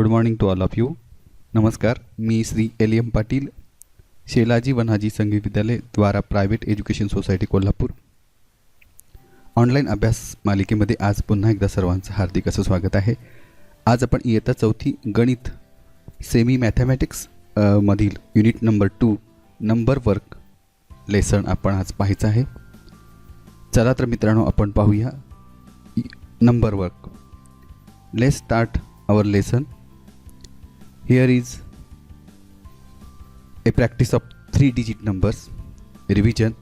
Good morning to all of you. नमस्कार, मी Shri L M Patil, Shelaji Vanhaji Sangeet Vidyalaya द्वारा private education society Kolhapur online अभ्यास मालिकेमध्ये आज पुन्हा एकदा सर्वांचं हार्दिक असं स्वागत आहे. आज आपण इयत्ता चौथी गणित सेमी मॅथमॅटिक्स मधील unit number 2 number work lesson आपण आज पाहायचं आहे. चला तर मित्रांनो, आपण पाहूया number work. Let's start our lesson. Here is a practice of 3 digit numbers. Revision.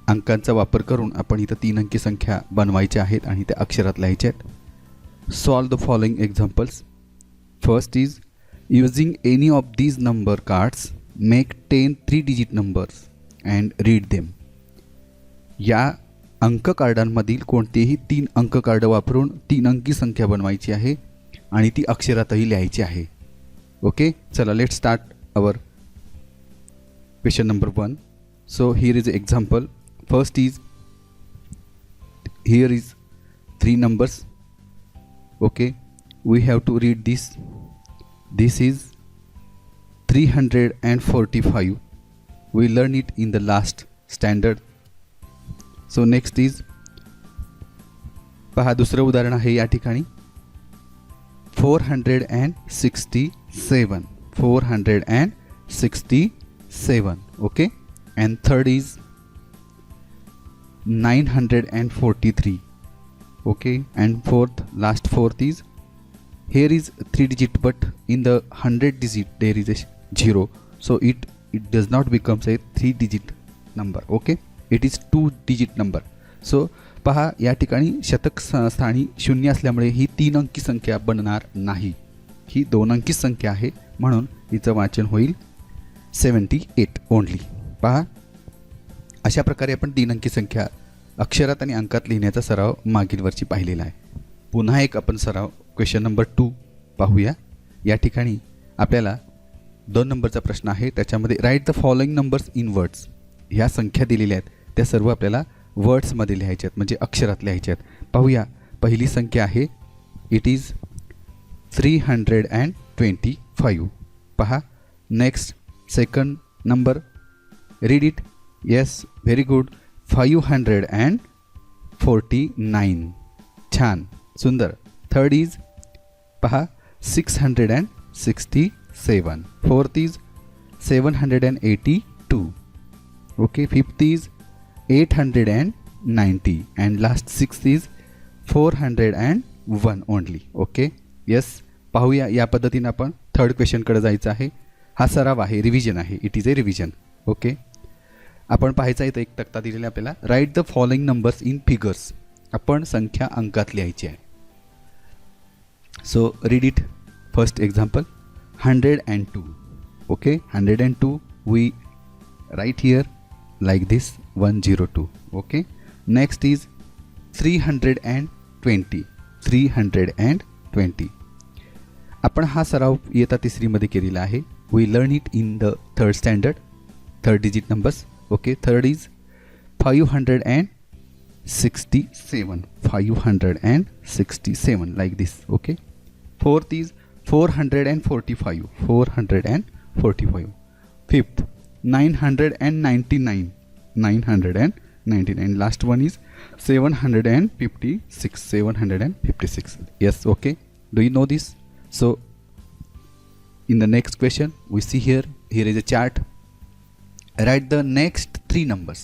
अंकांचा वापर करून आपण इथं 3 अंकी संख्या बनवायच्या आहेत आणि त्या अक्षरात लिहायच्या आहेत. Solve the following examples. First is using any of these number cards make 10 3 digit numbers and read them. या अंक कार्डांमधील कोणतेही 3 अंक कार्ड वापरून 3 अंकी संख्या बनवायची आहे आणि ती अक्षरातही लिहायची आहे. ओके, चला let's start our question number 1. So here is example. First is here is 3 numbers. Okay, we have to read this. This is 345. We learn it in the last standard. So next is, पहा दुसरं उदाहरण आहे या ठिकाणी 467. 467. Okay, and third is 943. Okay, and fourth is, here is 3 digit, but in the 100 digit there is a 0, so it does not becomes a 3 digit number. Okay, it is 2 digit number. So पहा या ठिकाणी शतक स्थानी 0 असल्यामुळे ही 3 अंकी संख्या बनणार नाही. ही 2 अंकी संख्या आहे म्हणून हिचं वाचन होईल 78 ओनली. पहा, अशा प्रकारे आपण 3 अंकी संख्या अक्षरात आणि अंकात लिहिण्याचा सराव मागील वर्षी पाहिलेला आहे. पुन्हा एक आपण सराव क्वेश्चन नंबर 2 पाहूया. या ठिकाणी आपल्याला 2 नंबरचा प्रश्न आहे. त्याच्यामध्ये right the following numbers in words. ह्या संख्या दिलेल्या आहेत त्या सर्व आपल्याला वर्ड्समध्ये लिहायचे आहेत, म्हणजे अक्षरात लिहायचे आहेत. पाहूया, पहिली संख्या आहे इट इज 325. पहा, next second number, read it. Yes, very good. 549. छान, सुंदर. थर्ड इज, पहा 667. Fourth is 782. Okay, fifth is 890 and last 6th is 401 only. Okay, yes. पाहूया, या पद्धतीने आपण थर्ड क्वेश्चनकडे जायचं आहे. हा सराव आहे, रिव्हिजन आहे. It is a revision. Okay, आपण पाहायचं आहे, एक तक्ता दिलेला आपल्याला. Write the following numbers in figures. आपण संख्या अंकात लिहायची आहे. So read it. First example 102. Okay, 102 we write here like this 102. Okay, next is 320. 320. आपण हा सराव इयत्ता 3री मध्ये केलेला आहे. We learn it in the 3rd standard. 3rd digit numbers. Okay, third is 567. 567 like this. Okay, fourth is 445. 445. Fifth 999. 999. Last one is 756. 756. Yes, okay. Do you know this? So in the next question we see here is a chart. Write the next 3 numbers.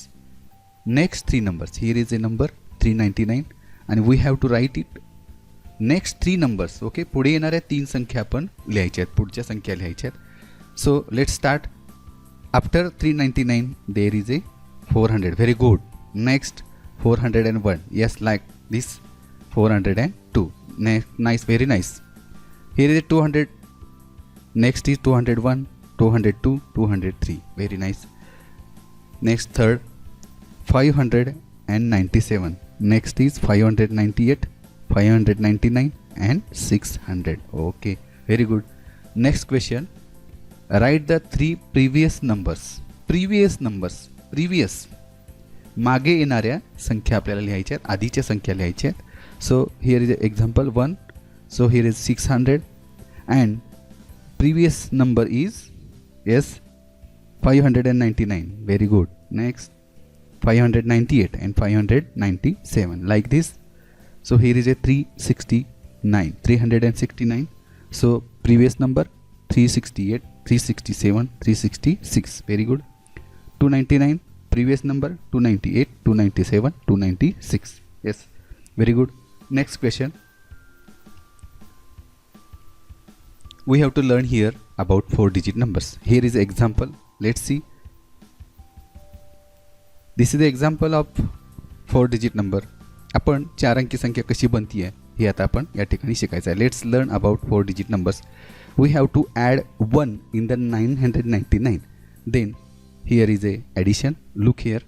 Next 3 numbers. Here is a number 399 and we have to write it next 3 numbers. Okay, पुढे येणाऱ्या 3 संख्या आपण लिहायच्या आहेत, पुढच्या संख्या लिहायच्या आहेत. So let's start. After 399 there is a 400. Very good. Next 401. Yes, like this 402. Nice, very nice. Here is a 200. Next is 201, 202, 203. Very nice. Next third 597. Next is 598, 599 and 600. Okay, very good. Next question. Write the 3 previous numbers. Previous मागे येणाऱ्या संख्या आपल्याला लिहायच्या आहेत, आधीच्या संख्या लिहायच्या आहेत. सो here is example 1. So here is 600 and previous number is yes 599. Very good. Next 598 and 597 like this. So here is a 369. So previous number 368, 367, 366. Very good. 299 previous number 298, 297, 296. Yes, very good. Next question. We have to learn here about 4-digit numbers. Here is example. Let's see. This is the example of 4-digit number. आपण 4 अंकी संख्या कशी बनती आहे हे आता आपण या ठिकाणी शिकायचं आहे. Let's learn about 4-digit numbers. We have to add 1 in the 999. Then here is a addition. Look here.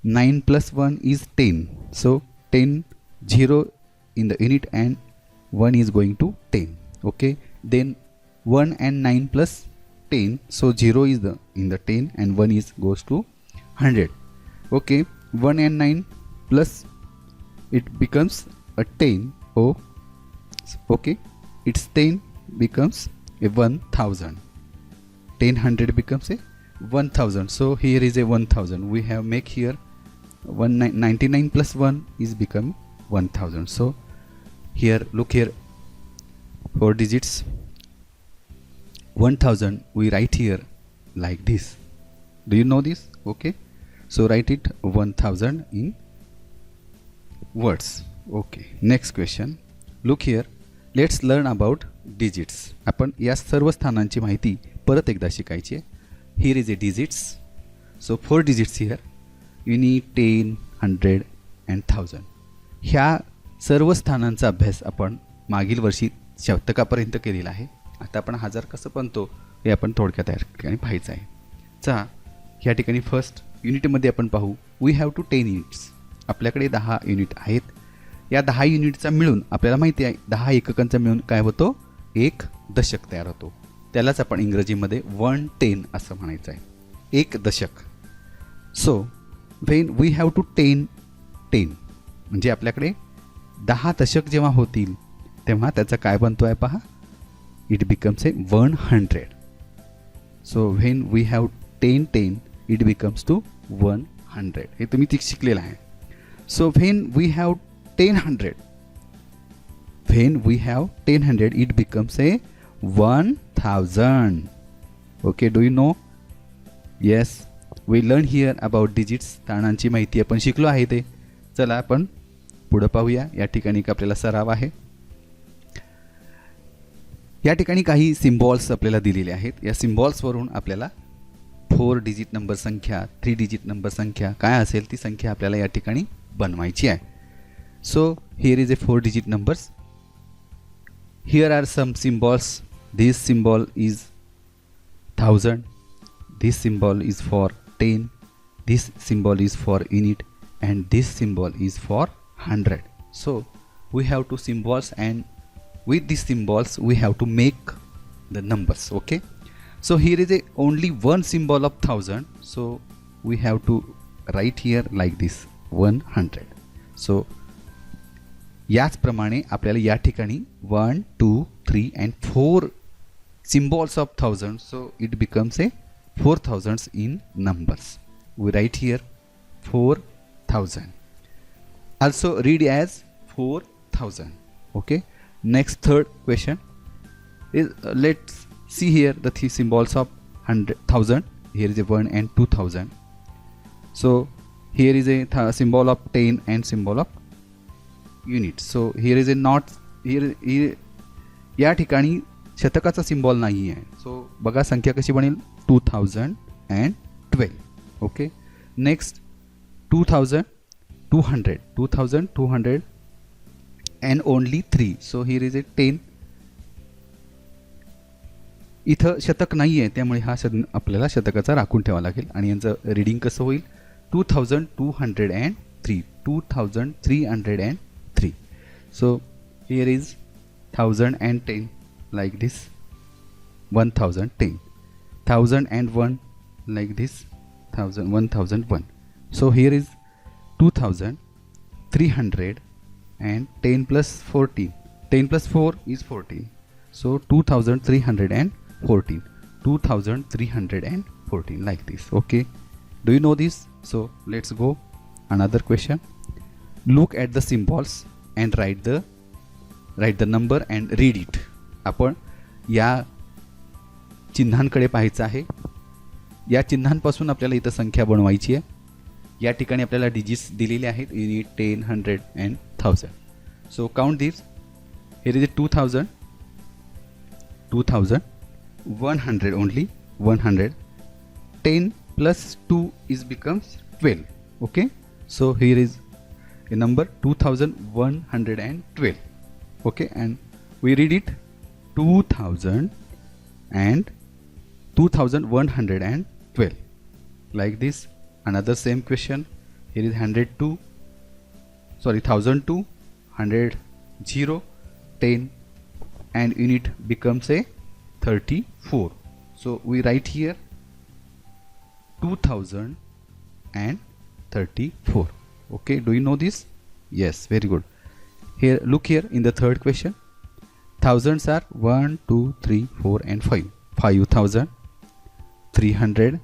9 plus 1 is 10. So 10 0 in the unit and 1 is going to 10. Okay. Then 1 and 9 plus 10. So 0 is in the 10 and 1 is goes to 100. Okay. 1 and 9 plus it becomes a 10. Oh, okay. It's 10 becomes a 1000. 1000 becomes a 1000. So here is a 1000. We have make here 99 plus 1 is become 1000. So here look here 4 digits 1000 we write here like this. Do you know this? Okay. So write it 1000 in words. Okay. Next question. Look here. Let's learn about digits. आपण या सर्व स्थानांची माहिती परत एकदा शिकायची आहे. Here is a digits. So 4 digits here. Unit, 10, 100 and 1000. ह्या सर्व स्थानांचा अभ्यास आपण मागील वर्षी शतकापर्यंत केलेला आहे. आता आपण 1000 कसं बनतो हे आपण थोडक्यात या ठिकाणी पाहायचं आहे. चा ह्या ठिकाणी फर्स्ट युनिटमध्ये आपण पाहू. We have to 10 units. आपल्याकडे 10 युनिट आहेत. या 10 युनिटचा मिळून आपल्याला माहिती आहे 10 एककांचा मिळून काय होतो एक दशक तयार होतो. त्यालाच आपण इंग्रजीमध्ये 110 असं म्हणायचं आहे. एक दशक. So when we have to 10 म्हणजे आपल्याकडे 10 दशक जेव्हा होतील तेव्हा त्याचा काय बनतो आहे पहा. It becomes a 100. So when we have 10 it becomes to 100. हे तुम्ही ते शिकलेलं आहे. So when we have 1000 it becomes a 1000. Okay, do you know? Yes, we learn here about digits. स्थानांची माहिती आपण शिकलो आहे ते. चला आपण पुढे पाहूया. या ठिकाणी आपल्याला सराव आहे. या ठिकाणी काही सिम्बॉल्स आपल्याला दिलेले आहेत. या सिम्बॉल्स वरून आपल्याला 4 डिजिट नंबर संख्या 3 डिजिट नंबर संख्या काय असेल ती संख्या आपल्याला या ठिकाणी बनवायची आहे. So here is a 4 digit numbers. Here are some symbols. This symbol is 1000. This symbol is for 10. This symbol is for unit and this symbol is for 100. So we have two symbols and with these symbols we have to make the numbers. Okay. So here is a only one symbol of 1000. So we have to write here like this 100. So याचप्रमाणे आपल्याला या ठिकाणी 1, 2, 3 and 4 symbols of 1000. So it becomes a 4000s in numbers. We write here 4000. Also read as 4000. Okay. Next third question is let's see here the 3 symbols of 100,000. Here is a 1 and 2000. So here is a symbol of 10 and symbol of unit. So here is a not here या ठिकाणी शतकाचा symbol नाही आहे. सो बघा संख्या कशी बनेल 2012. Okay. Next 2200 and only 3. So here is a 10. इथं शतक नाही आहे त्यामुळे हा आपल्याला शतकाचा राखून ठेवावा लागेल आणि यांचं रीडिंग कसं होईल 2203 2303. So here is 1010 like this 1010 1001 like this 1001. So here is 2300 and 10 plus 14. 10 plus 4 is 14. So 2314, 2314 like this. Okay, do you know this? So let's go another question. Look at the symbols and write the number and read it. आपण या चिन्हांकडे पाहायचं आहे. या चिन्हांपासून आपल्याला इथं संख्या बनवायची आहे. या ठिकाणी आपल्याला डिजिट्स दिलेले आहेत, unit, 10, 100 and 1000. So count this. Here is 2000, 100 only, 100. 10 plus 2 is becomes 12. Okay, so here is a number 2112. Okay, and we read it 2000 and 2112 like this. Another same question. Here is 1002, 100, 0, 10, and unit becomes a 34. So we write here 2034. Okay, do you know this? Yes, very good. Here, look here in the third question. Thousands are 1, 2, 3, 4 and 5. 5000, 300,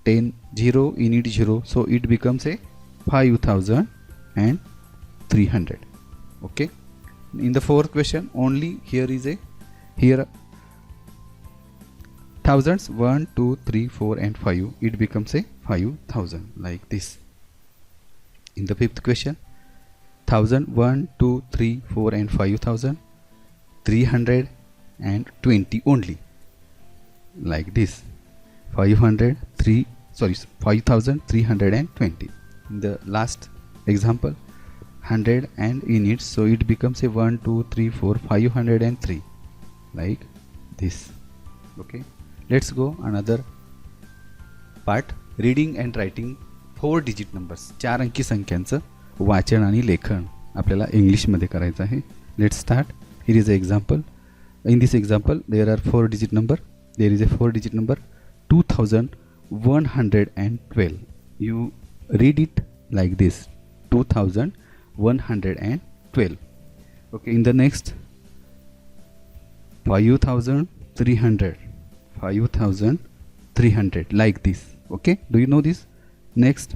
10, 0, unit 0, so it becomes a 5300. Okay, in the fourth question only, here thousands 1, 2, 3, 4 and 5, it becomes a 5000 like this. In the fifth question, 1000, 1, 2, 3, 4 and 5000, 320 only like this. 5320. In the last example, 100 and units, so it becomes a 1, 2, 3, 4, 503 like this. Okay, let's go another part. Reading and writing 4 digit numbers. 4 अंकी संख्यांचं वाचन आणि लेखन आपल्याला इंग्लिशमध्ये करायचं आहे. Let's start. Here is a example. In this example there are 4 digit number. There is a 4 digit number 2112. You read it like this, 2112. Okay, in the next 5300 like this. Okay, do you know this? Next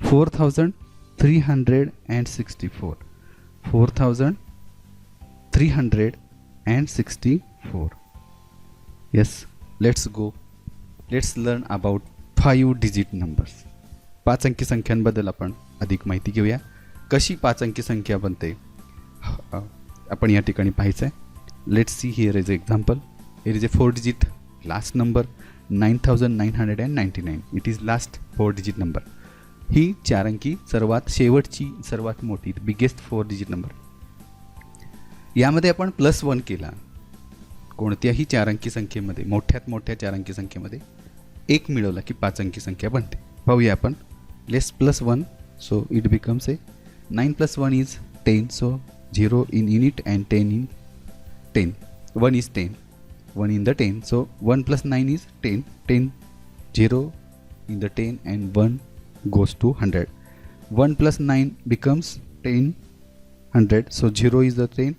4364, 4364. Yes, let's go. Let's learn about 5 digit numbers. 5 अंकी संख्यांबद्दल आपण अधिक माहिती घेऊया. कशी 5 अंकी संख्या बनते आपण या ठिकाणी पाहायचं आहे. Let's see. Here is example. Here is a 4 digit last number 9999. It is last 4 digit number. ही 4 अंकी सर्वात शेवटची, सर्वात मोठी, बिगेस्ट 4 digit नंबर. यामध्ये आपण +1 केला. कोणत्याही 4 अंकी संख्येमध्ये, मोठ्यात मोठ्या 4 अंकी संख्येमध्ये 1 मिळवला की 5 अंकी संख्या बनते. पाहूया आपण. Let's +1, so it becomes A 9 + 1 is 10, so 0 in unit and 10 in 10. 1 is 10, 1 in the 10, so 1 + 9 is 10, 10, 0 in the 10 and 1 goes to 100. 1 + 9 becomes 10, 100, so 0 is the 10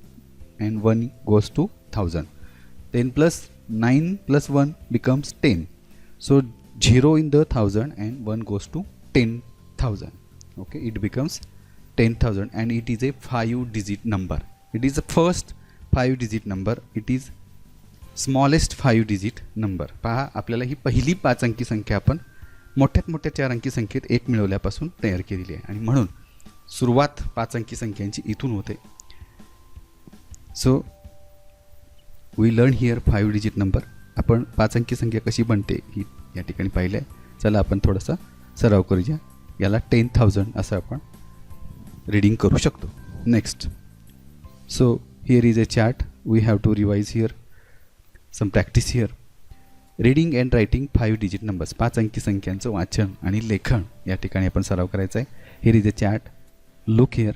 and 1 goes to 1000. 10 + 9 + 1 becomes 10, so 0 in the 1000 and 1 goes to 10,000. Okay, it becomes 10,000 and it is a 5 digit number. It is the first 5 digit number. It is smallest 5 digit number. पहा, आपल्याला ही पहिली 5 अंकी संख्या आपण मोठ्यात मोठ्या 4 अंकी संख्येत 1 मिळवल्यापासून तयार केलेली आहे आणि म्हणून सुरुवात 5 अंकी संख्यांची इथून होते. So we learn here 5 digit number. आपण 5 अंकी संख्या कशी बनते ही या ठिकाणी पाहिलं आहे. चला आपण थोडासा सराव करूया. याला 10,000 असं आपण रीडिंग करू शकतो. Next. So here is a chart. We have to revise here some practice here. Reading and writing 5 digit numbers. 5 अंकी संख्यांचं वाचन आणि लेखन या ठिकाणी आपण सराव करायचा आहे. Here is a chart. Look here.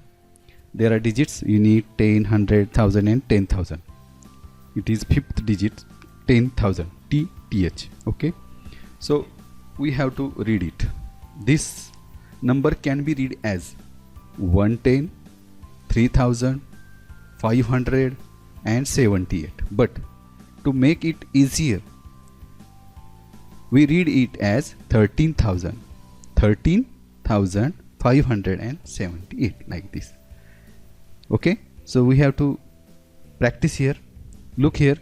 There are digits. You need 10, 100, 1000 and 10,000. It is 5th digit 10,000, TH. Okay, so we have to read it. This number can be read as 110, 3000, 500 and 78. but to make it easier, we read it as 13,578 like this. Okay, so we have to practice here. Look here.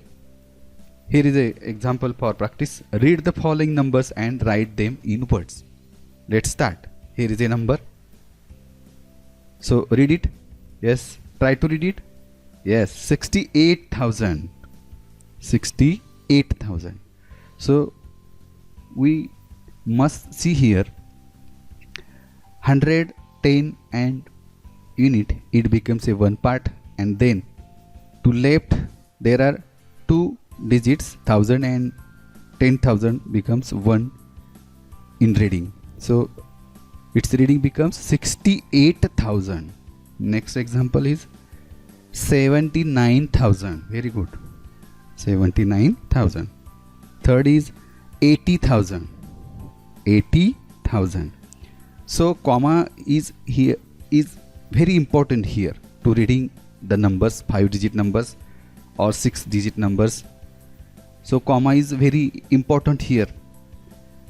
Here is a example for practice. Read the following numbers and write them in words. Let's start. Here is a number. So read it. Yes, try to read it. Yes, 68,000. 68,000. So we must see here 100, 10 and unit, it becomes a one part, and then to left there are two digits, 1000 and 10,000 becomes one in reading. So its reading becomes 68,000. Next example is 79,000. Very good. 79,000. Third is 80,000. 80,000. So comma is here, is very important here to reading the numbers, 5-digit numbers or 6-digit numbers. So comma is very important here.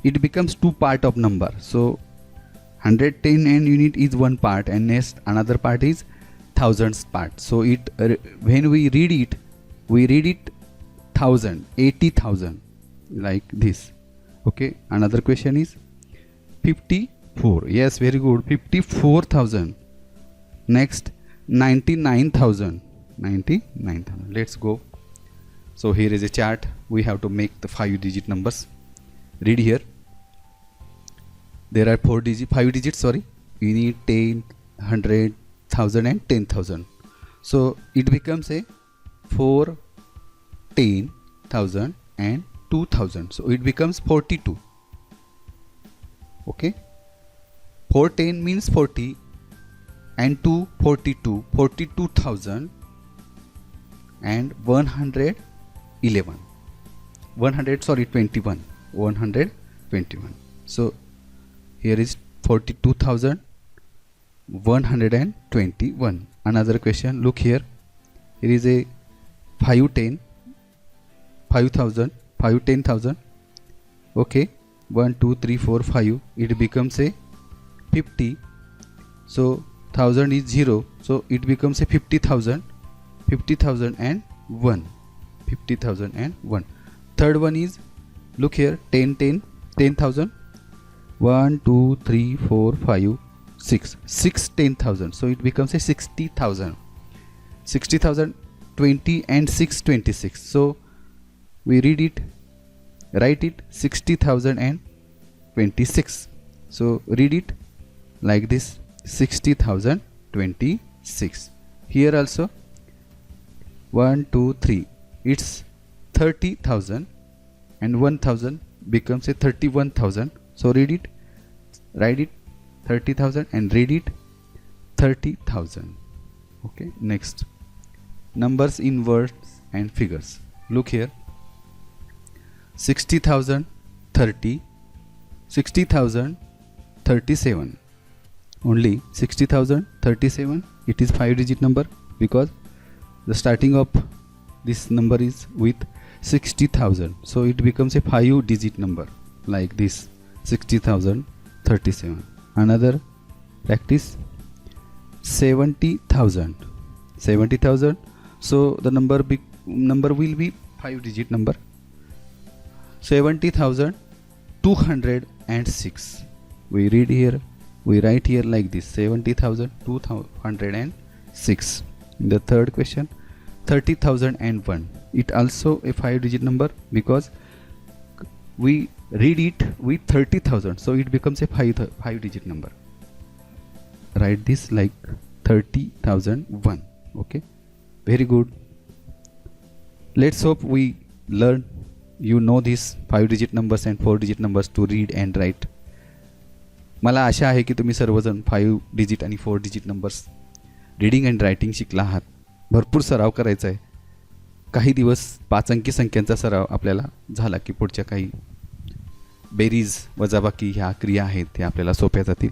It becomes two part of number. So 110 and unit is one part, and next another part is thousands part. So it when we read it 1000, 80,000 like this. Okay, another question is 54. Yes, very good. 54,000. Next 99,000. 99,000. Let's go. So here is a chart. We have to make the 5-digit numbers. Read here. There are 5 digits. Sorry, you need 10, 100, 1000 and 10,000. So it becomes a 4, 10, 1000 and 2000. So it becomes 42. Okay. 410 means 40 and 242, 42,000 and 111. 121. So here is 42,121. Another question. Look here. Here is a 510, 10,000. Okay. 1, 2, 3, 4, 5. It becomes a 50. So 1000 is 0. So it becomes a 50,000. 50,000 and 1. 50,000 and 1. Third one is, look here, 10, 10, 10,000. 1, 2, 3, 4, 5, 6. 6, 10,000. So it becomes a 60,000. 60,000, 20 and 6, 26. So we read it, write it 60,000 and 26. So read it like this, 60,000, 26. Here also 1, 2, 3. It's 30,000 and 1,000 becomes a 31,000. So read it, write it 30,000 and read it 30,000. Okay, next, numbers in words and figures. Look here, 60,000, 30, 60,000, 37. Only 60,000, 37. It is 5-digit number because the starting of this number is with 60,000. So it becomes a 5-digit number like this, 60,000, 37. Another practice, 70,000. 70,000. So the number will be 5-digit number. 70,206. We read here, we write here like this, 70,206. The third question, 30,001. It also a 5-digit number because we read it with 30,000. So it becomes a 5-digit number. Write this like 30,001. Okay, very good. Let's hope we learn, you know these 5-digit numbers and 4-digit numbers to read and write. मला आशा आहे की तुम्ही सर्वजण 5-digit आणि 4-digit numbers reading and writing शिकला आहात. भरपूर सराव करायचा आहे. काही दिवस 5 अंकी संख्यांचा सराव आपल्याला झाला की पुढच्या काही बेरीज वजाबाकी ह्या क्रिया आहेत त्या आपल्याला सोप्या जातील.